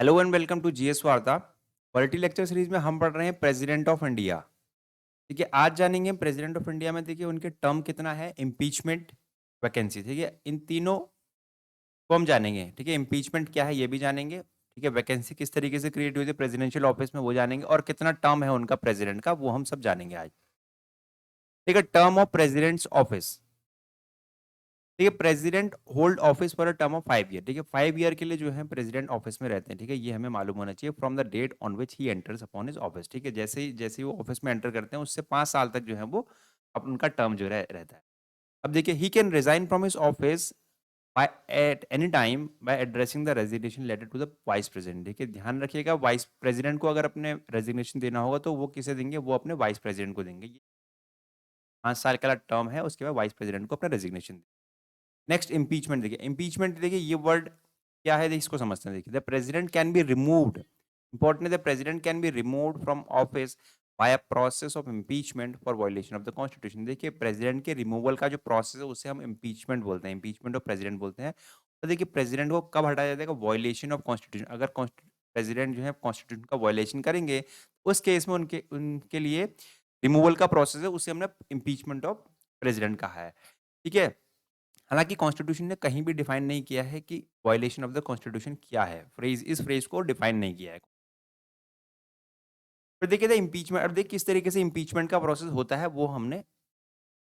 Hello and welcome to GS Varta. Polity lecture series में हम पढ़ रहे हैं प्रेसिडेंट ऑफ इंडिया। ठीक है, आज जानेंगे प्रेसिडेंट ऑफ इंडिया में देखिए उनके टर्म कितना है, इम्पीचमेंट, वैकेंसी। ठीक है, इन तीनों को हम जानेंगे। ठीक है, इम्पीचमेंट क्या है ये भी जानेंगे। ठीक है, वैकेंसी किस तरीके से क्रिएट हुई थी प्रेसिडेंशियल ऑफिस में वो जानेंगे, और कितना टर्म है उनका प्रेसिडेंट का वो हम सब जानेंगे आज। ठीक है, टर्म ऑफ प्रेसिडेंट्स ऑफिस। ठीक है, president hold office for a term of 5 year. ठीक है, 5 ईयर के लिए जो है प्रेसिडेंट ऑफिस में रहते हैं। ठीक है, ये हमें मालूम होना चाहिए from the date on which he enters upon his office. ठीक है, जैसे ही वो ऑफिस में एंटर करते हैं उससे 5 साल तक जो है वो उनका टर्म जो रहता है। अब देखिए, he can resign from his office by at any time by addressing the resignation letter to the vice president. देखिए, ध्यान रखिएगा, वाइस प्रेसिडेंट को अगर अपने रेजिग्नेशन देना होगा तो वो किसे देंगे, वो अपने वाइस प्रेसिडेंट को देंगे। ये 5 साल का टर्म है, उसके बाद वाइस प्रेसिडेंट को अपना रेजिग्नेशन। Next impeachment. देखिए, इम्पीचमेंट देखिए ये वर्ड क्या है, इसको समझते हैं। देखिए, the president can be removed, important है, the president can be removed from office by a process of impeachment for violation of the constitution. देखिए, प्रेसिडेंट के रिमूवल का जो प्रोसेस है उसे हम इम्पीचमेंट बोलते हैं, इम्पीचमेंट ऑफ प्रेसिडेंट बोलते हैं। तो देखिए, प्रेसिडेंट को कब हटाया जाएगा, वायलेशन ऑफ कॉन्स्टिट्यूशन। अगर प्रेसिडेंट जो है कॉन्स्टिट्यूशन का वायलेशन करेंगे, उस केस में उनके उनके लिए रिमूवल का प्रोसेस है, उसे हमने इम्पीचमेंट ऑफ प्रेसिडेंट कहा है। ठीक है, हालांकि कॉन्स्टिट्यूशन ने कहीं भी डिफाइन नहीं किया है कि वायलेशन ऑफ द कॉन्स्टिट्यूशन क्या है, फ्रेज इस फ्रेज को डिफाइन नहीं किया है। फिर देखिए, इम्पीचमेंट, अब देखिए किस तरीके से इम्पीचमेंट का प्रोसेस होता है वो हमने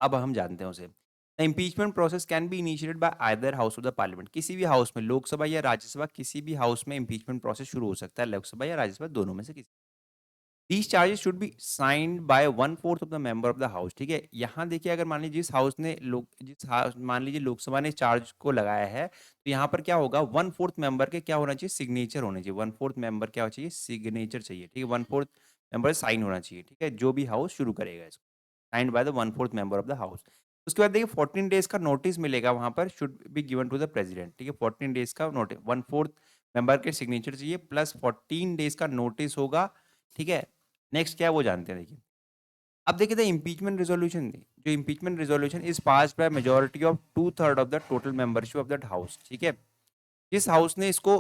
अब हम जानते हैं उसे। The impeachment process can be initiated by either house of the parliament. किसी भी हाउस में, लोकसभा या राज्यसभा, किसी भी हाउस में इम्पीचमेंट प्रोसेस शुरू हो सकता है, लोकसभा या राज्यसभा दोनों में से किसी। These charges should be signed by 1/4 of the member of the house. ठीक है, यहाँ देखिए, अगर मान लीजिए जिस हाउस ने लोक जिस हाउस मान लीजिए लोकसभा ने चार्ज को लगाया है, तो यहाँ पर क्या होगा, 1/4 मेंबर के क्या होना चाहिए, सिग्नेचर होने चाहिए। 1/4 मेंबर क्या चाहिए, सिग्नेचर चाहिए। ठीक है, 1/4 मेंबर साइन होना चाहिए। ठीक है, जो भी हाउस शुरू करेगा इसको, signed by the 1/4 member of the house. उसके बाद देखिए 14 डेज का नोटिस मिलेगा, वहां पर should be given to the president. ठीक है, 14 डेज का नोटिस, 1/4 मेंबर के सिग्नेचर चाहिए प्लस 14 डेज का नोटिस होगा। ठीक है, नेक्स्ट क्या है वो जानते हैं। देखिए, अब देखिए, द इम्पीचमेंट रेजोल्यूशन, जो impeachment resolution is passed by majority of 2/3 of the total membership of that house. ठीक है, जिस हाउस ने इसको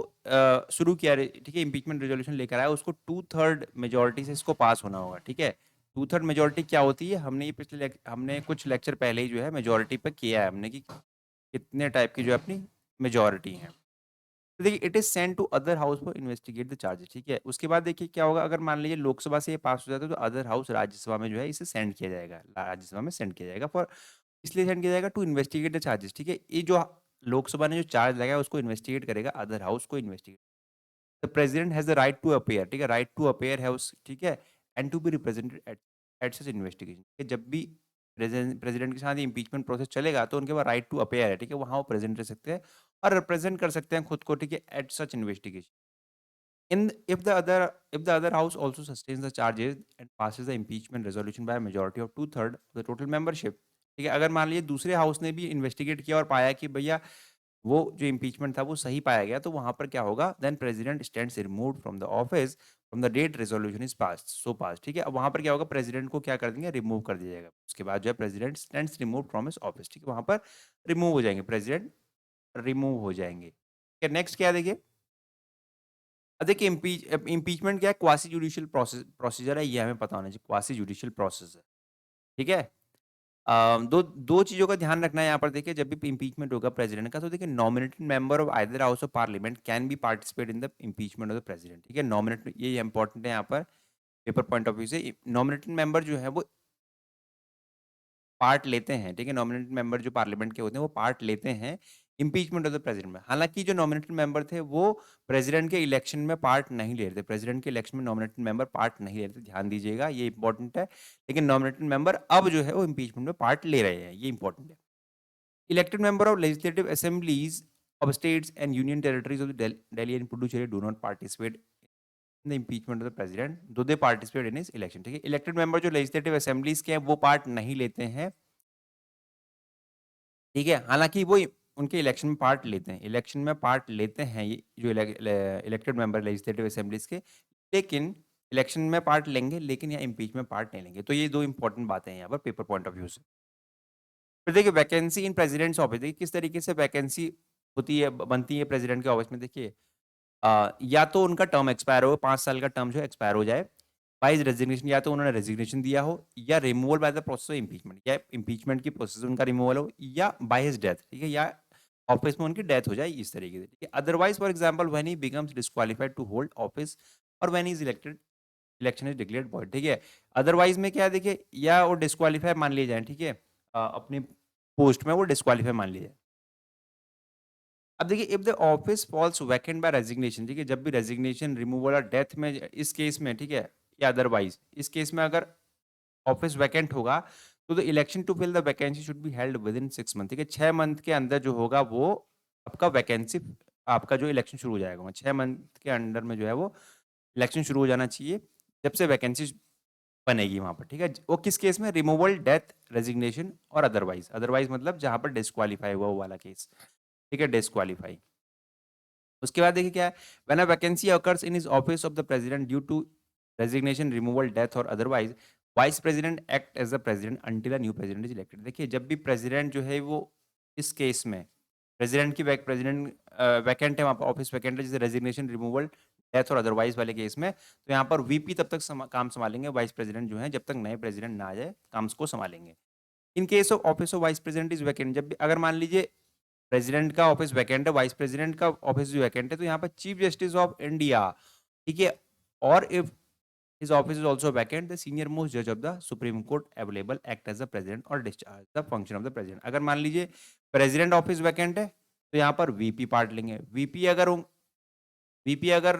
शुरू किया, ठीक है, इम्पीचमेंट रेजोल्यूशन लेकर आया, उसको 2/3 मेजोरिटी से इसको पास होना होगा। ठीक है, 2/3 मेजोरिटी क्या होती है, हमने ये हमने कुछ लेक्चर पहले ही जो है मेजोरिटी पे किया है हमने, कि कितने टाइप की जो है अपनी मेजोरिटी है। तो देखिए, it is send to other house for investigate the charges. ठीक है, उसके बाद देखिए क्या होगा, अगर मान लीजिए लोकसभा से ये पास हो जाता है तो अदर हाउस राज्यसभा में जो है इसे सेंड किया जाएगा, राज्यसभा में सेंड किया जाएगा फॉर, इसलिए सेंड किया जाएगा टू इन्वेस्टिगेट द चार्जेस। ठीक है, ये जो लोकसभा ने जो चार्ज लगाया उसको इन्वेस्टिगेट करेगा, अदर हाउस को investigate. The president has the right to appear. ठीक है, राइट टू अपीयर है उस, ठीक है, and to be represented at at such investigation. जब भी प्रेसिडेंट के साथ इम्पीचमेंट प्रोसेस चलेगा तो उनके पास राइट टू अपीयर है। ठीक है, वहां वो प्रेजेंट रह सकते हैं और रिप्रेजेंट कर सकते हैं खुद को। ठीक है, eight such investigation. In if the other house also sustains the charges and passes the impeachment resolution by a majority of 2/3 of the total membership। ठीक है, अगर मान लीजिए दूसरे हाउस ने भी इन्वेस्टिगेट किया और पाया कि भैया वो जो इम्पीचमेंट था वो सही पाया गया, तो वहां पर क्या होगा, then president stands removed from the office from the date resolution is pass so pass. ठीक है, अब वहां पर क्या होगा, प्रेसिडेंट को क्या कर देंगे, रिमूव कर दिया जाएगा। उसके बाद जो है president stands remove from his office. ठीक है, वहां पर रिमूव हो जाएंगे, प्रेसिडेंट रिमूव हो जाएंगे। ठीक है, नेक्स्ट क्या है, देखिए, अब देखिए इम्पीचमेंट क्या है, क्वासी जुडिशियल प्रोसीजर है, ये हमें पता होना चाहिए, क्वासी जुडिशियल प्रोसेस है। ठीक है, दो दो चीजों का ध्यान रखना है यहाँ पर। देखिए, जब भी इम्पीचमेंट होगा प्रेसिडेंट का, तो देखिए nominated member of either house of parliament can be participate in the impeachment of the president. ठीक है, नॉमिनेटेड, ये इंपॉर्टेंट है यहाँ पर पेपर पॉइंट ऑफ व्यू से। नॉमिनेटेड मेंबर जो है वो पार्ट लेते हैं। ठीक है, नॉमिनेटेड मेंबर जो पार्लियामेंट के होते हैं वो पार्ट लेते हैं इम्पीचमेंट ऑफ द प्रेसिडेंट में। हालांकि जो नॉमिनेटेड मेंबर थे वो प्रेसिडेंट के इलेक्शन में पार्ट नहीं ले रहे थे, प्रेसिडेंट के इलेक्शन में नॉमिनेटेड मेंबर पार्ट नहीं ले रहे थे, ध्यान दीजिएगा, ये इंपॉर्टेंट है। लेकिन नॉमिनेटेड मेंबर अब जो है वो इम्पीचमेंट में पार्ट ले रहे हैं, ये इंपॉर्टेंट है। Elected member of legislative assemblies of states and union territories of the Delhi and Puducherry do not participate in the impeachment of the president, though they participate in his election। ठीक है, elected member जो legislative assemblies के हैं वो part नहीं लेते हैं। ठीक है, हालांकि वो उनके इलेक्शन में पार्ट लेते हैं, इलेक्शन में पार्ट लेते हैं ये जो इलेक्टेड मेंबर लेजिस्लेटिव असेंबलीज के, लेकिन इलेक्शन में पार्ट लेंगे लेकिन यहाँ इम्पीच में पार्ट नहीं लेंगे। तो ये दो इंपॉर्टेंट बातें हैं यहाँ पर पेपर पॉइंट ऑफ व्यू से। फिर देखिए, वैकेंसी इन प्रेसिडेंट्स ऑफिस, देखिए किस तरीके से वैकेंसी होती है, बनती है प्रेसिडेंट के ऑफिस में। देखिए, या तो उनका टर्म एक्सपायर हो, 5 साल का टर्म जो है एक्सपायर हो जाए, बाय हिज रेजिग्नेशन, या तो उन्होंने रेजिग्नेशन दिया हो, या removal by the process of impeachment, या इम्पीचमेंट की प्रोसेस उनका रिमूवल हो, या बाय हिज डेथ, ठीक है, या ऑफिस में उनकी डेथ हो जाए, इस तरीके से, ठीक है। Otherwise for example when he becomes disqualified to hold office और when he is elected, election is declared void, ठीक है। अदरवाइज में क्या है, देखिए, या वो डिस्क्वालीफाई मान लिए जाए, ठीक है, अपनी पोस्ट में वो डिस्क्वालीफाई मान लिए जाए। अब देखिए, if the office falls vacant by resignation, ठीक है, जब भी रेजिग्नेशन, रिमूवल और डेथ में, इस केस में, ठीक है, या अदरवाइज इस केस में अगर ऑफिस वैकेंट होगा, तो the election to fill the vacancy should be held within 6 month, ठीक है, 6 मंथ के अंदर जो होगा वो आपका वैकेंसी, आपका जो इलेक्शन शुरू हो जाएगा, वो 6 मंथ के अंडर में जो है वो इलेक्शन शुरू हो जाना चाहिए, जब से वैकेंसी बनेगी वहां पर, ठीक है। वो किस केस में, रिमूवल, डेथ, रेजिग्नेशन और अदरवाइज, अदरवाइज मतलब जहां पर डिस्क्वालीफाई हुआ वो वाला केस, ठीक है, डिस्क्वालीफाई। उसके बाद देखिए क्या है, when a vacancy occurs in his office of the president due to resignation, removal, death और otherwise, vice president act as the president until a new president is elected. देखिए, जब भी प्रेसिडेंट जो है वो, इस केस में प्रेसिडेंट की प्रेसिडेंट वैकेंट है, वहाँ पर ऑफिस वैकेंट है, जैसे रेजिग्नेशन, रिमूवल, डेथ और अदरवाइज वाले केस में, तो यहाँ पर वीपी तब तक काम संभालेंगे, वाइस प्रेसिडेंट जो है जब तक नए प्रेसिडेंट ना आ जाए, काम को संभालेंगे। In case of office of vice president is vacant, जब भी अगर मान लीजिए प्रेसिडेंट का ऑफिस वैकेंट है, वाइस प्रेसिडेंट का ऑफिस भी वैकेंट है, तो यहाँ पर चीफ जस्टिस ऑफ इंडिया, ठीक है, और if his office is also vacant, the senior most जज of the supreme court available act as the president और discharge the function of the president. अगर मान लीजिए प्रेसिडेंट ऑफिस वैकेंट है, तो यहाँ पर वीपी पार्ट लेंगे, वीपी अगर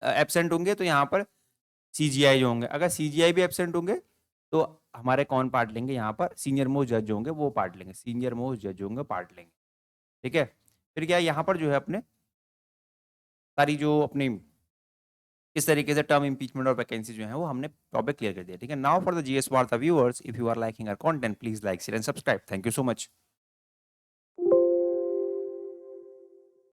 एब्सेंट होंगे, तो यहाँ पर सीजीआई जो होंगे, अगर सीजीआई भी एब्सेंट होंगे, तो हमारे कौन पार्ट लेंगे, यहाँ पर सीनियर मोस्ट जज होंगे वो पार्ट लेंगे, सीनियर मोस्ट जज होंगे पार्ट लेंगे, ठीक है। फिर क्या है, यहाँ पर जो है अपने सारी जो अपनी किस तरीके से टर्म इम्पीचमेंट और वैकेंसी जो है वो हमने टॉपिक क्लियर कर दिया, ठीक है। Now for the GS Varta viewers, if you are liking our content, please like, share and subscribe. Thank you so much.